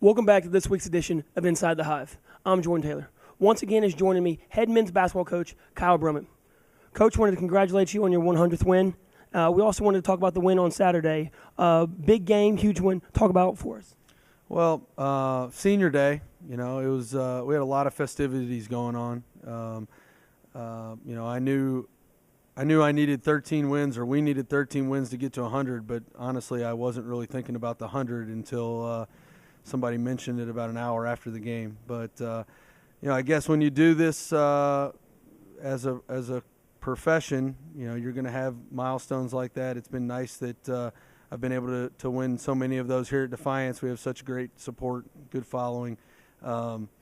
Welcome back to this week's edition of Inside the Hive. I'm Jordan Taylor. Once again is joining me head men's basketball coach Kyle Brumett. Coach, wanted to congratulate you on your 100th win. We also wanted to talk about the win on Saturday. Big game, huge win. Talk about it for us. Well, senior day, it was we had a lot of festivities going on. I knew I needed 13 wins, or we needed 13 wins to get to 100, but honestly I wasn't really thinking about the 100 until somebody mentioned it about an hour after the game. But I guess when you do this as a profession, you're going to have milestones like that. It's been nice that I've been able to win so many of those here at Defiance. We have such great support, good following, and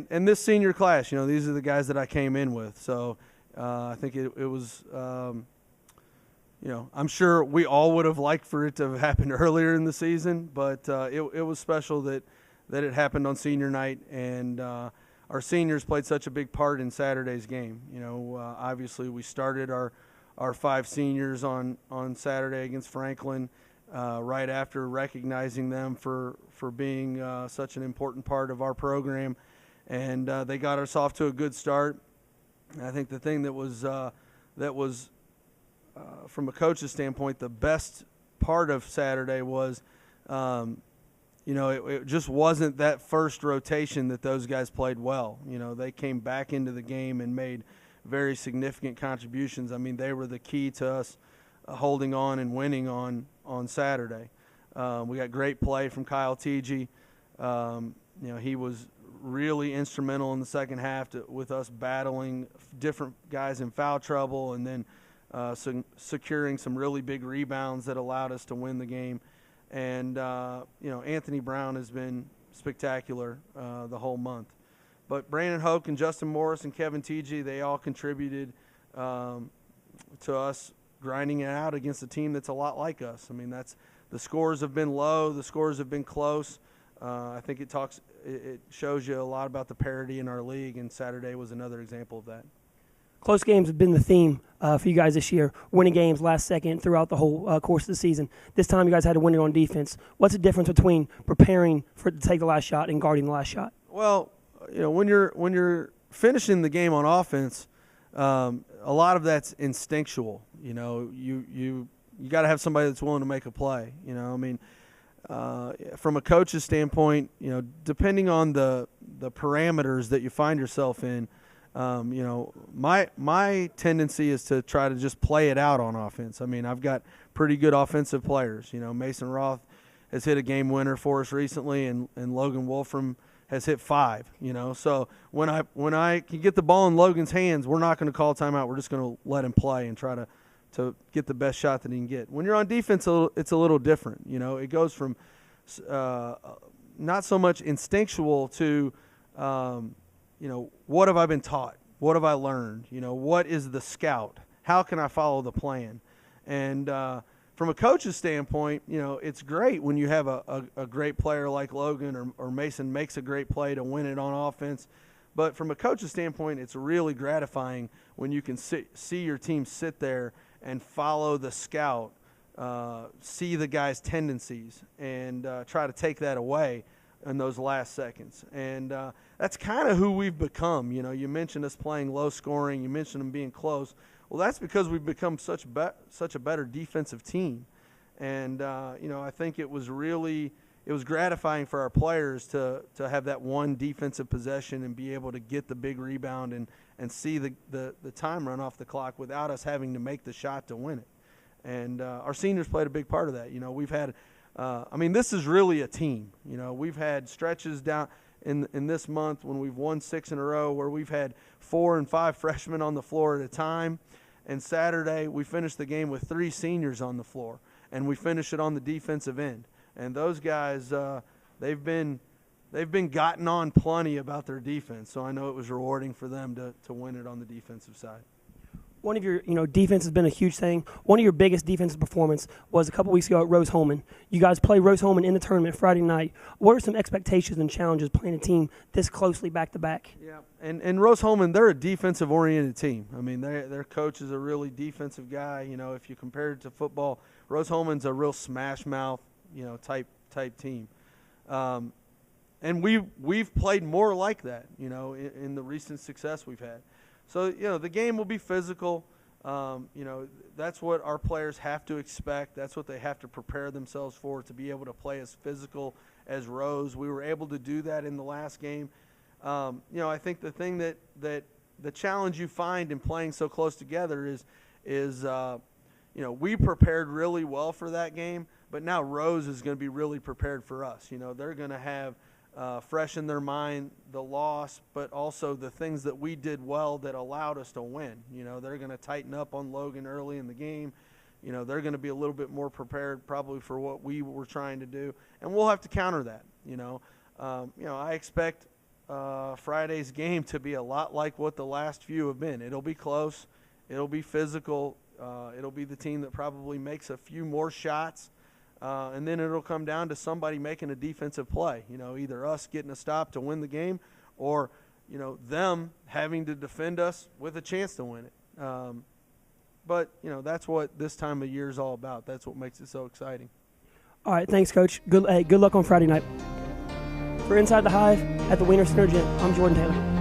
this senior class. These are the guys that I came in with. So I think it was. I'm sure we all would have liked for it to have happened earlier in the season, but it was special that it happened on senior night, and our seniors played such a big part in Saturday's game. Obviously we started our 5 seniors on Saturday against Franklin right after recognizing them for being such an important part of our program, and they got us off to a good start. I think the thing that was from a coach's standpoint, the best part of Saturday was, it just wasn't that first rotation that those guys played well. They came back into the game and made very significant contributions. I mean, they were the key to us holding on and winning on Saturday. We got great play from Kyle TG. He was really instrumental in the second half with us battling different guys in foul trouble, and then securing some really big rebounds that allowed us to win the game. And Anthony Brown has been spectacular the whole month. But Brandon Hoke and Justin Morris and Kevin TG, they all contributed to us grinding it out against a team that's a lot like us. I mean, the scores have been low, the scores have been close. I think it shows you a lot about the parity in our league, and Saturday was another example of that. Close games have been the theme for you guys this year, winning games last second throughout the whole course of the season. This time you guys had to win it on defense. What's the difference between preparing to take the last shot and guarding the last shot? Well, when you're finishing the game on offense, a lot of that's instinctual. You got to have somebody that's willing to make a play. From a coach's standpoint, depending on the parameters that you find yourself in, my tendency is to try to just play it out on offense. I mean, I've got pretty good offensive players. Mason Roth has hit a game winner for us recently, and Logan Wolfram has hit 5. So when I can get the ball in Logan's hands, we're not going to call timeout. We're just going to let him play and try to get the best shot that he can get. When you're on defense, it's a little different. It goes from not so much instinctual to what have I been taught? What have I learned? What is the scout? How can I follow the plan? And from a coach's standpoint, it's great when you have a great player like Logan or Mason makes a great play to win it on offense. But from a coach's standpoint, it's really gratifying when you can see your team sit there and follow the scout, see the guy's tendencies, and try to take that away in those last seconds. And that's kind of who we've become. You mentioned us playing low scoring. You mentioned them being close. Well, that's because we've become such a better defensive team. And, I think it was gratifying for our players to have that one defensive possession and be able to get the big rebound and see the time run off the clock without us having to make the shot to win it. And our seniors played a big part of that. We've had this is really a team. We've had stretches down in this month when we've won 6 in a row where we've had 4 and 5 freshmen on the floor at a time. And Saturday we finished the game with 3 seniors on the floor, and we finished it on the defensive end. And those guys, they've been gotten on plenty about their defense. So I know it was rewarding for them to win it on the defensive side. One of your, defense has been a huge thing. One of your biggest defensive performance was a couple weeks ago at Rose-Hulman. You guys play Rose-Hulman in the tournament Friday night. What are some expectations and challenges playing a team this closely back-to-back? Yeah, and Rose-Hulman, they're a defensive-oriented team. I mean, their coach is a really defensive guy. If you compare it to football, Rose-Hulman's a real smash-mouth, type team. And we've played more like that, you know, in the recent success we've had. So, you know, the game will be physical. You know, that's what our players have to expect. That's what they have to prepare themselves for, to be able to play as physical as Rose. We were able to do that in the last game. You know, I think the thing that the challenge you find in playing so close together is you know, we prepared really well for that game, but now Rose is going to be really prepared for us. You know, they're going to have fresh in their mind the loss, but also the things that we did well that allowed us to win. You know, they're going to tighten up on Logan early in the game. You know, they're going to be a little bit more prepared probably for what we were trying to do, and we'll have to counter that. You know, I expect Friday's game to be a lot like what the last few have been. It'll be close. It'll be physical. It'll be the team that probably makes a few more shots. And then it'll come down to somebody making a defensive play, you know, either us getting a stop to win the game or, you know, them having to defend us with a chance to win it. But, you know, that's what this time of year is all about. That's what makes it so exciting. All right, thanks, Coach. Good luck on Friday night. For Inside the Hive at the Wiener Center Gym, I'm Jordan Taylor.